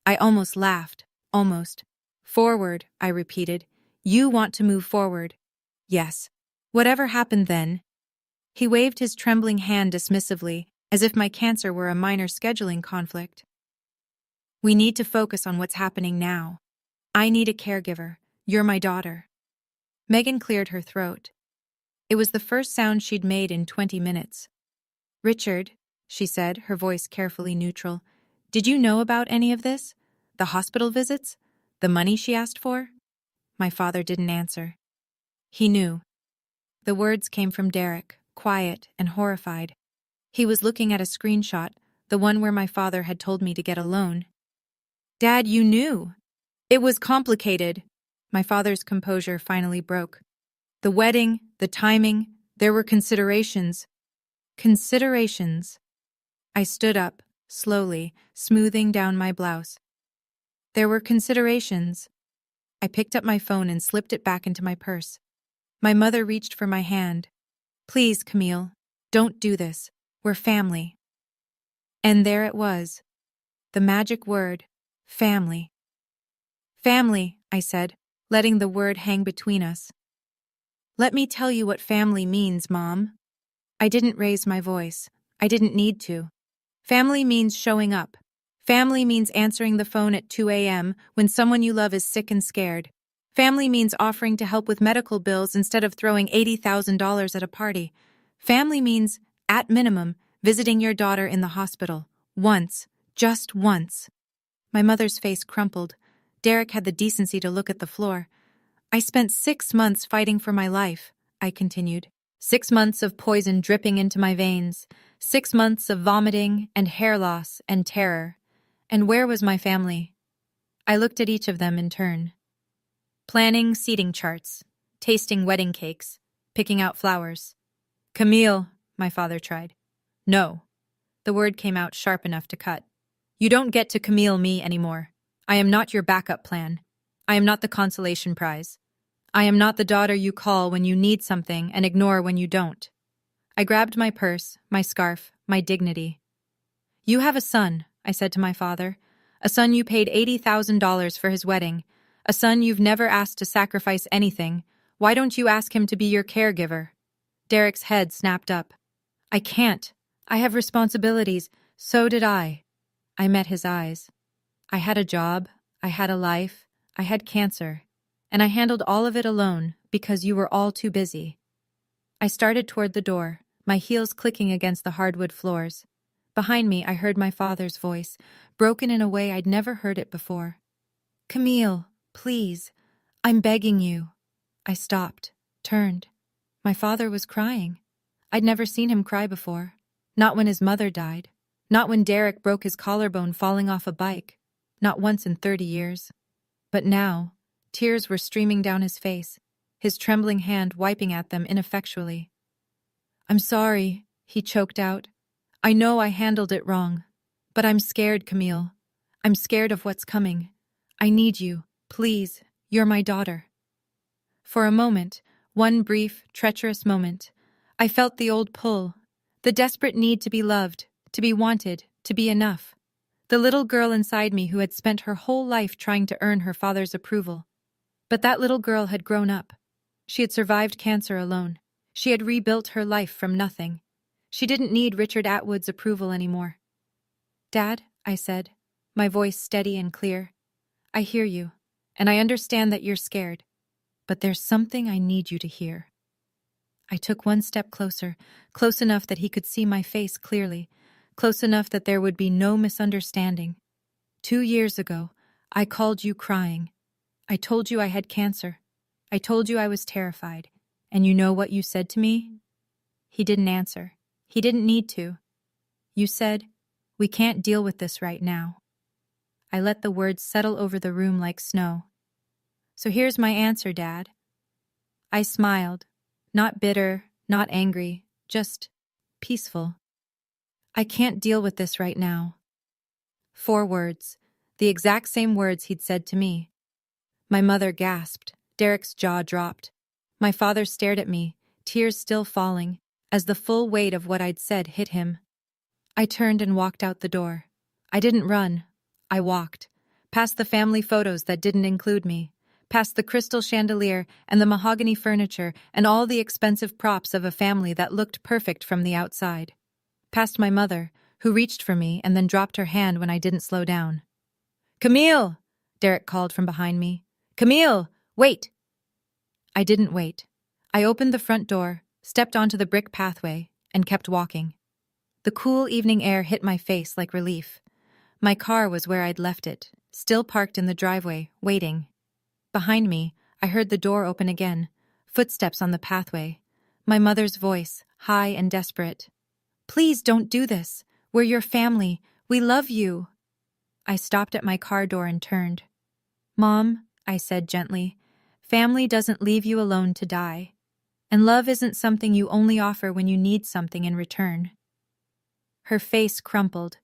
I almost laughed. Almost. Forward, I repeated. You want to move forward. Yes. Whatever happened then? He waved his trembling hand dismissively, as if my cancer were a minor scheduling conflict. We need to focus on what's happening now. I need a caregiver. You're my daughter. Megan cleared her throat. It was the first sound she'd made in 20 minutes. Richard, she said, her voice carefully neutral, did you know about any of this? The hospital visits? The money she asked for? My father didn't answer. He knew. The words came from Derek, quiet and horrified. He was looking at a screenshot, the one where my father had told me to get a loan. Dad, you knew. It was complicated. My father's composure finally broke. The wedding, the timing, there were considerations. Considerations. I stood up, slowly, smoothing down my blouse. There were considerations. I picked up my phone and slipped it back into my purse. My mother reached for my hand. Please, Camille, don't do this. We're family. And there it was. The magic word, family. Family, I said, letting the word hang between us. Let me tell you what family means, Mom. I didn't raise my voice. I didn't need to. Family means showing up. Family means answering the phone at 2 a.m. when someone you love is sick and scared. Family means offering to help with medical bills instead of throwing $80,000 at a party. Family means, at minimum, visiting your daughter in the hospital. Once. Just once. My mother's face crumpled. Derek had the decency to look at the floor. I spent 6 months fighting for my life, I continued. 6 months of poison dripping into my veins. 6 months of vomiting and hair loss and terror. And where was my family? I looked at each of them in turn. Planning seating charts, tasting wedding cakes, picking out flowers. Camille, my father tried. No. The word came out sharp enough to cut. You don't get to Camille me anymore. I am not your backup plan. I am not the consolation prize. I am not the daughter you call when you need something and ignore when you don't. I grabbed my purse, my scarf, my dignity. You have a son, I said to my father. A son you paid $80,000 for his wedding. A son you've never asked to sacrifice anything. Why don't you ask him to be your caregiver? Derek's head snapped up. I can't. I have responsibilities. So did I. I met his eyes. I had a job. I had a life. I had cancer. And I handled all of it alone because you were all too busy. I started toward the door, my heels clicking against the hardwood floors. Behind me, I heard my father's voice, broken in a way I'd never heard it before. Camille, please, I'm begging you. I stopped, turned. My father was crying. I'd never seen him cry before. Not when his mother died. Not when Derek broke his collarbone falling off a bike. Not once in 30 years. But now, Tears were streaming down his face, his trembling hand wiping at them ineffectually. "I'm sorry," he choked out. "I know I handled it wrong. But I'm scared, Camille. I'm scared of what's coming. I need you. Please, you're my daughter." For a moment, one brief, treacherous moment, I felt the old pull, the desperate need to be loved, to be wanted, to be enough. The little girl inside me who had spent her whole life trying to earn her father's approval. But that little girl had grown up. She had survived cancer alone. She had rebuilt her life from nothing. She didn't need Richard Atwood's approval anymore. "Dad," I said, my voice steady and clear, "I hear you, and I understand that you're scared. But there's something I need you to hear." I took one step closer, close enough that he could see my face clearly, close enough that there would be no misunderstanding. 2 years ago, I called you crying. I told you I had cancer. I told you I was terrified. And you know what you said to me? He didn't answer. He didn't need to. You said, "We can't deal with this right now." I let the words settle over the room like snow. "So here's my answer, Dad." I smiled, not bitter, not angry, just peaceful. "I can't deal with this right now." 4 words, the exact same words he'd said to me. My mother gasped. Derek's jaw dropped. My father stared at me, tears still falling, as the full weight of what I'd said hit him. I turned and walked out the door. I didn't run. I walked, past the family photos that didn't include me, past the crystal chandelier and the mahogany furniture and all the expensive props of a family that looked perfect from the outside. Past my mother, who reached for me and then dropped her hand when I didn't slow down. "Camille!" Derek called from behind me. "Camille! Wait!" I didn't wait. I opened the front door, stepped onto the brick pathway, and kept walking. The cool evening air hit my face like relief. My car was where I'd left it, still parked in the driveway, waiting. Behind me, I heard the door open again, footsteps on the pathway. My mother's voice, high and desperate. "Please don't do this. We're your family. We love you." I stopped at my car door and turned. "Mom," I said gently, "family doesn't leave you alone to die. And love isn't something you only offer when you need something in return." Her face crumpled.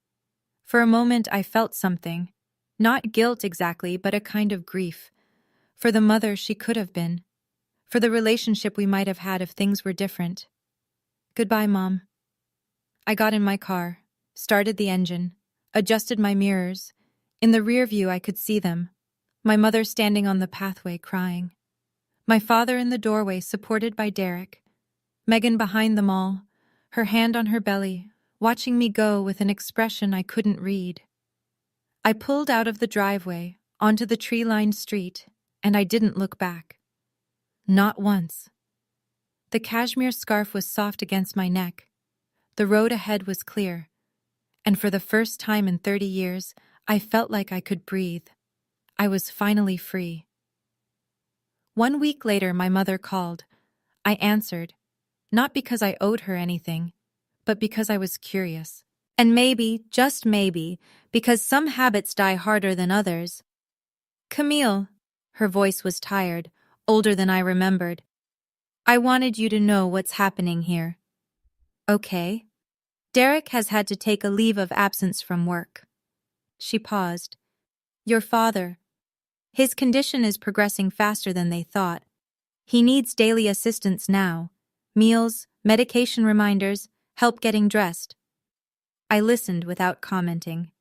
For a moment I felt something. Not guilt exactly, but a kind of grief. For the mother she could have been. For the relationship we might have had if things were different. "Goodbye, Mom." I got in my car, started the engine, adjusted my mirrors. In the rear view I could see them. My mother standing on the pathway crying. My father in the doorway supported by Derek. Megan behind them all, her hand on her belly, watching me go with an expression I couldn't read. I pulled out of the driveway, onto the tree-lined street, and I didn't look back. Not once. The cashmere scarf was soft against my neck. The road ahead was clear. And for the first time in 30 years, I felt like I could breathe. I was finally free. 1 week later, my mother called. I answered, not because I owed her anything, but because I was curious. And maybe, just maybe, because some habits die harder than others. "Camille," her voice was tired, older than I remembered. "I wanted you to know what's happening here." "Okay." "Derek has had to take a leave of absence from work." She paused. "Your father. His condition is progressing faster than they thought. He needs daily assistance now. Meals, medication reminders, help getting dressed." I listened without commenting.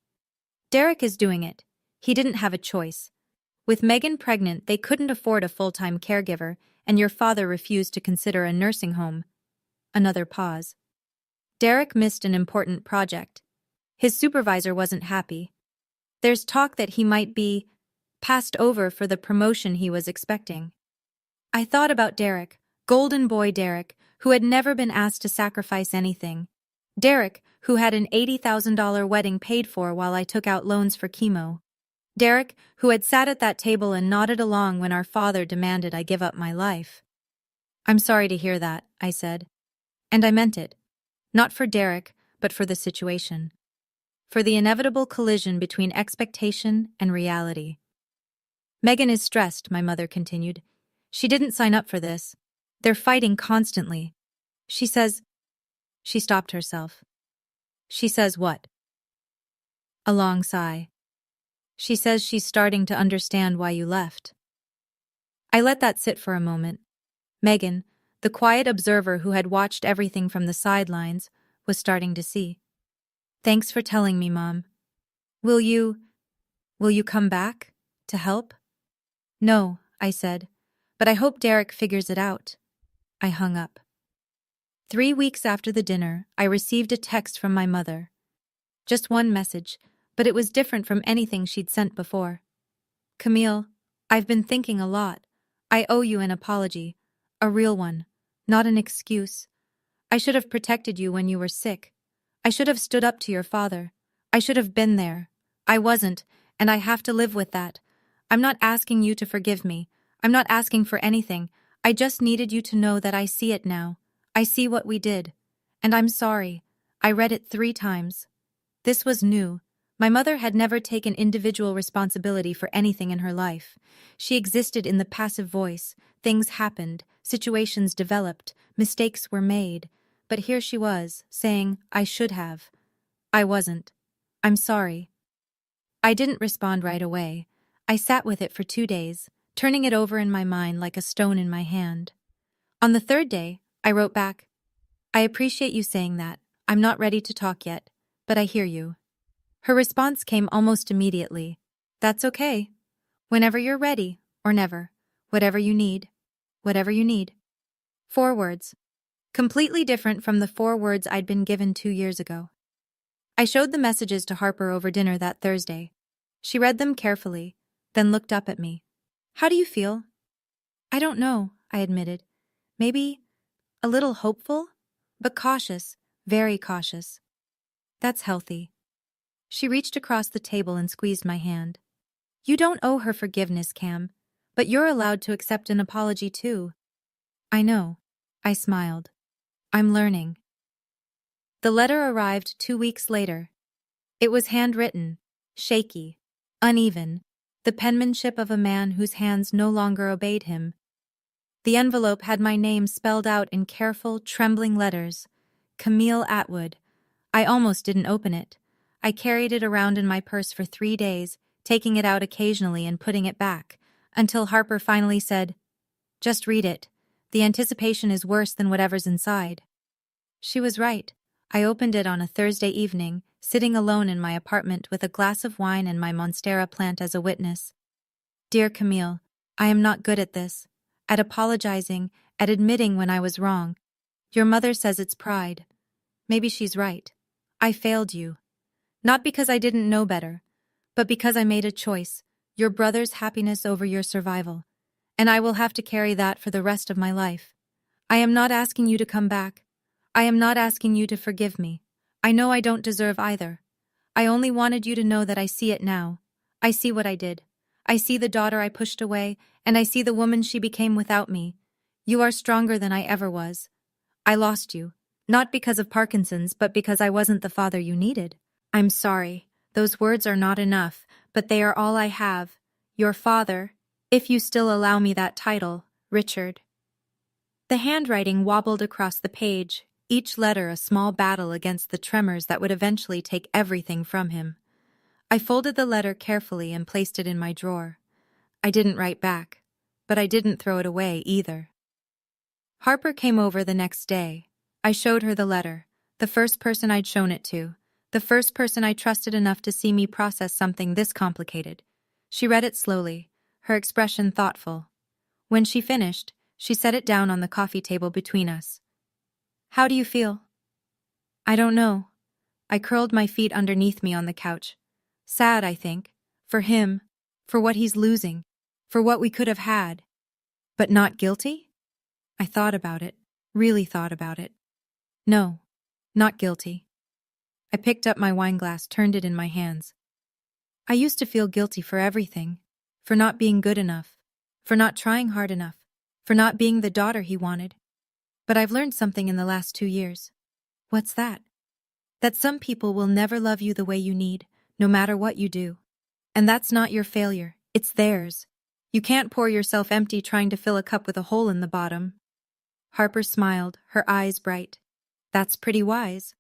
"Derek is doing it. He didn't have a choice. With Megan pregnant, they couldn't afford a full-time caregiver, and your father refused to consider a nursing home." Another pause. "Derek missed an important project. His supervisor wasn't happy. There's talk that he might be passed over for the promotion he was expecting." I thought about Derek, golden boy Derek, who had never been asked to sacrifice anything. Derek, who had an $80,000 wedding paid for while I took out loans for chemo. Derek, who had sat at that table and nodded along when our father demanded I give up my life. "I'm sorry to hear that," I said. And I meant it. Not for Derek, but for the situation. For the inevitable collision between expectation and reality. Megan is stressed, my mother continued. She didn't sign up for this. They're fighting constantly. She says. She stopped herself. She says what? A long sigh. She says she's starting to understand why you left. I let that sit for a moment. Megan, the quiet observer who had watched everything from the sidelines, was starting to see. Thanks for telling me, Mom. Will you come back? To help? No, I said, but I hope Derek figures it out. I hung up. 3 weeks after the dinner, I received a text from my mother. Just one message, but it was different from anything she'd sent before. Camille, I've been thinking a lot. I owe you an apology. A real one, not an excuse. I should have protected you when you were sick. I should have stood up to your father. I should have been there. I wasn't, and I have to live with that. I'm not asking you to forgive me. I'm not asking for anything. I just needed you to know that I see it now. I see what we did. And I'm sorry. I read it 3 times. This was new. My mother had never taken individual responsibility for anything in her life. She existed in the passive voice. Things happened, situations developed, mistakes were made. But here she was, saying, I should have. I wasn't. I'm sorry. I didn't respond right away. I sat with it for 2 days, turning it over in my mind like a stone in my hand. On the 3rd day, I wrote back, I appreciate you saying that. I'm not ready to talk yet, but I hear you. Her response came almost immediately. That's okay. Whenever you're ready, or never. Whatever you need. Whatever you need. 4 words. Completely different from the 4 words I'd been given 2 years ago. I showed the messages to Harper over dinner that Thursday. She read them carefully, then looked up at me. How do you feel? I don't know, I admitted. Maybe a little hopeful, but cautious, very cautious. That's healthy. She reached across the table and squeezed my hand. You don't owe her forgiveness, Cam, but you're allowed to accept an apology too. I know. I smiled. I'm learning. The letter arrived 2 weeks later. It was handwritten, shaky, uneven, the penmanship of a man whose hands no longer obeyed him. The envelope had my name spelled out in careful, trembling letters, Camille Atwood. I almost didn't open it. I carried it around in my purse for 3 days, taking it out occasionally and putting it back, until Harper finally said, Just read it. The anticipation is worse than whatever's inside. She was right. I opened it on a Thursday evening, sitting alone in my apartment with a glass of wine and my Monstera plant as a witness. Dear Camille, I am not good at this. At apologizing, at admitting when I was wrong. Your mother says it's pride. Maybe she's right. I failed you. Not because I didn't know better, but because I made a choice, your brother's happiness over your survival. And I will have to carry that for the rest of my life. I am not asking you to come back. I am not asking you to forgive me. I know I don't deserve either. I only wanted you to know that I see it now. I see what I did. I see the daughter I pushed away, and I see the woman she became without me. You are stronger than I ever was. I lost you, not because of Parkinson's, but because I wasn't the father you needed. I'm sorry. Those words are not enough, but they are all I have. Your father, if you still allow me that title, Richard. The handwriting wobbled across the page, each letter a small battle against the tremors that would eventually take everything from him. I folded the letter carefully and placed it in my drawer. I didn't write back, but I didn't throw it away either. Harper came over the next day. I showed her the letter, the first person I'd shown it to, the first person I trusted enough to see me process something this complicated. She read it slowly, her expression thoughtful. When she finished, she set it down on the coffee table between us. How do you feel? I don't know. I curled my feet underneath me on the couch. Sad, I think. For him. For what he's losing. For what we could have had. But not guilty? I thought about it. Really thought about it. No. Not guilty. I picked up my wine glass, turned it in my hands. I used to feel guilty for everything. For not being good enough. For not trying hard enough. For not being the daughter he wanted. But I've learned something in the last 2 years. What's that? That some people will never love you the way you need, no matter what you do. And that's not your failure, it's theirs. You can't pour yourself empty trying to fill a cup with a hole in the bottom. Harper smiled, her eyes bright. That's pretty wise.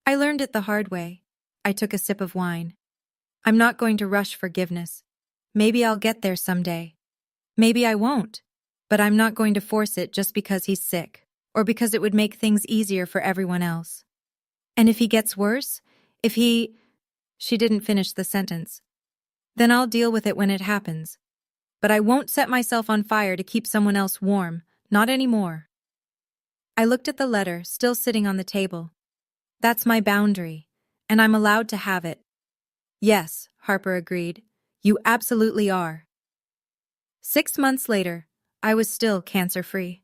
I learned it the hard way. I took a sip of wine. I'm not going to rush forgiveness. Maybe I'll get there someday. Maybe I won't. But I'm not going to force it just because he's sick, or because it would make things easier for everyone else. And if he gets worse, She didn't finish the sentence. Then I'll deal with it when it happens. But I won't set myself on fire to keep someone else warm, not anymore. I looked at the letter, still sitting on the table. That's my boundary, and I'm allowed to have it. Yes, Harper agreed. You absolutely are. 6 months later, I was still cancer-free.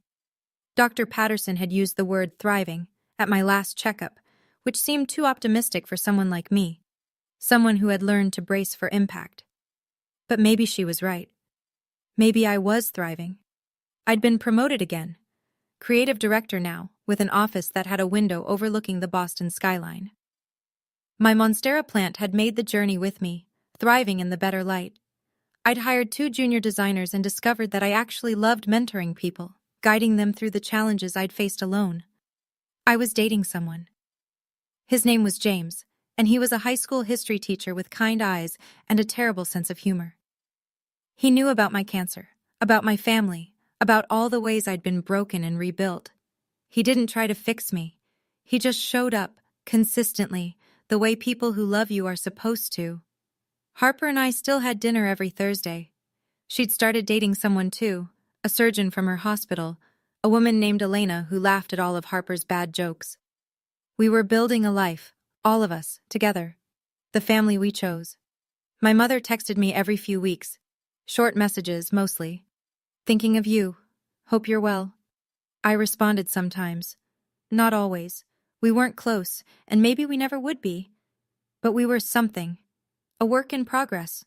Dr. Patterson had used the word thriving at my last checkup, which seemed too optimistic for someone like me, someone who had learned to brace for impact. But maybe she was right. Maybe I was thriving. I'd been promoted again. Creative director now, with an office that had a window overlooking the Boston skyline. My Monstera plant had made the journey with me, thriving in the better light. I'd hired 2 junior designers and discovered that I actually loved mentoring people, guiding them through the challenges I'd faced alone. I was dating someone. His name was James, and he was a high school history teacher with kind eyes and a terrible sense of humor. He knew about my cancer, about my family, about all the ways I'd been broken and rebuilt. He didn't try to fix me. He just showed up, consistently, the way people who love you are supposed to. Harper and I still had dinner every Thursday. She'd started dating someone too, a surgeon from her hospital, a woman named Elena who laughed at all of Harper's bad jokes. We were building a life, all of us, together. The family we chose. My mother texted me every few weeks. Short messages, mostly. Thinking of you. Hope you're well. I responded sometimes. Not always. We weren't close, and maybe we never would be. But we were something. A work in progress.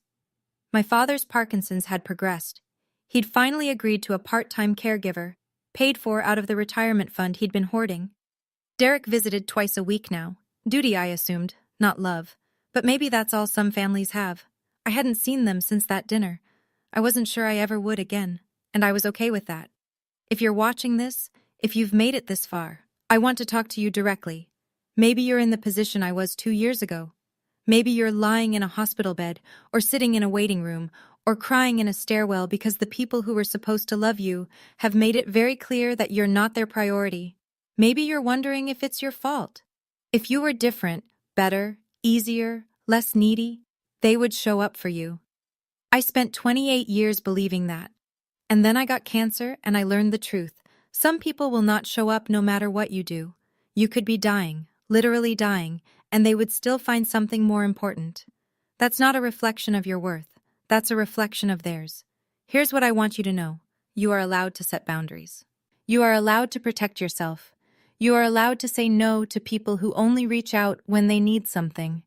My father's Parkinson's had progressed. He'd finally agreed to a part-time caregiver, paid for out of the retirement fund he'd been hoarding. Derek visited twice a week now. Duty, I assumed, not love. But maybe that's all some families have. I hadn't seen them since that dinner. I wasn't sure I ever would again, and I was okay with that. If you're watching this, if you've made it this far, I want to talk to you directly. Maybe you're in the position I was 2 years ago. Maybe you're lying in a hospital bed, or sitting in a waiting room, or crying in a stairwell because the people who were supposed to love you have made it very clear that you're not their priority. Maybe you're wondering if it's your fault. If you were different, better, easier, less needy, they would show up for you. I spent 28 years believing that. And then I got cancer and I learned the truth. Some people will not show up no matter what you do. You could be dying, literally dying, and they would still find something more important. That's not a reflection of your worth. That's a reflection of theirs. Here's what I want you to know. You are allowed to set boundaries. You are allowed to protect yourself. You are allowed to say no to people who only reach out when they need something.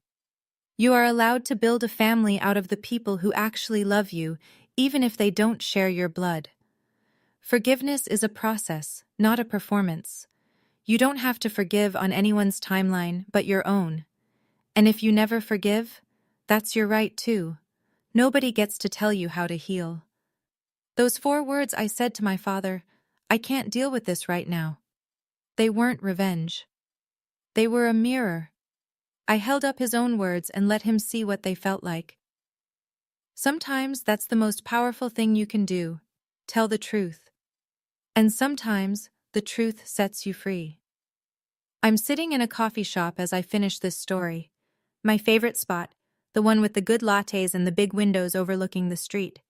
You are allowed to build a family out of the people who actually love you, even if they don't share your blood. Forgiveness is a process, not a performance. You don't have to forgive on anyone's timeline but your own. And if you never forgive, that's your right too. Nobody gets to tell you how to heal. Those 4 words I said to my father, I can't deal with this right now. They weren't revenge. They were a mirror. I held up his own words and let him see what they felt like. Sometimes that's the most powerful thing you can do, tell the truth. And sometimes the truth sets you free. I'm sitting in a coffee shop as I finish this story. My favorite spot, the one with the good lattes and the big windows overlooking the street.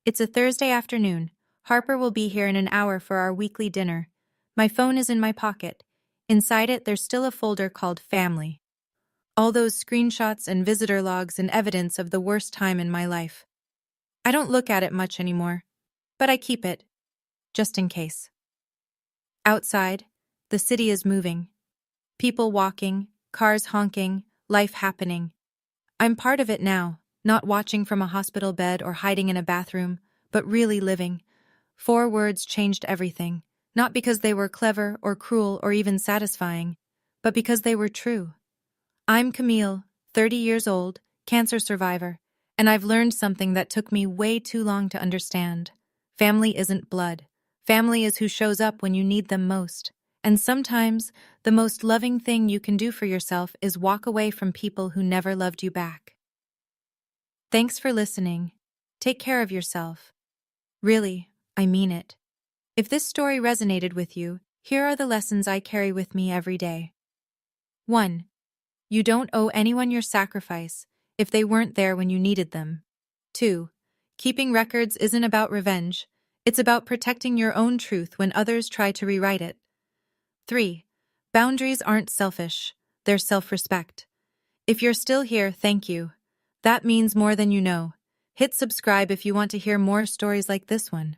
It's a Thursday afternoon. Harper will be here in an hour for our weekly dinner. My phone is in my pocket. Inside it, there's still a folder called Family. All those screenshots and visitor logs and evidence of the worst time in my life. I don't look at it much anymore, but I keep it, just in case. Outside, the city is moving. People walking, cars honking, life happening. I'm part of it now, not watching from a hospital bed or hiding in a bathroom, but really living. 4 words changed everything, not because they were clever or cruel or even satisfying, but because they were true. I'm Camille, 30 years old, cancer survivor, And I've learned something that took me way too long to understand. Family isn't blood. Family is who shows up when you need them most. And sometimes, the most loving thing you can do for yourself is walk away from people who never loved you back. Thanks for listening. Take care of yourself. Really, I mean it. If this story resonated with you, here are the lessons I carry with me every day. 1. You don't owe anyone your sacrifice if they weren't there when you needed them. 2. Keeping records isn't about revenge. It's about protecting your own truth when others try to rewrite it. 3. Boundaries aren't selfish. They're self-respect. If you're still here, thank you. That means more than you know. Hit subscribe if you want to hear more stories like this one.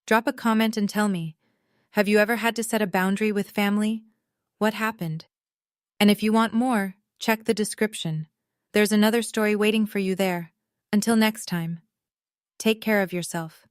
Drop a comment and tell me, have you ever had to set a boundary with family? What happened? And if you want more, check the description. There's another story waiting for you there. Until next time, take care of yourself.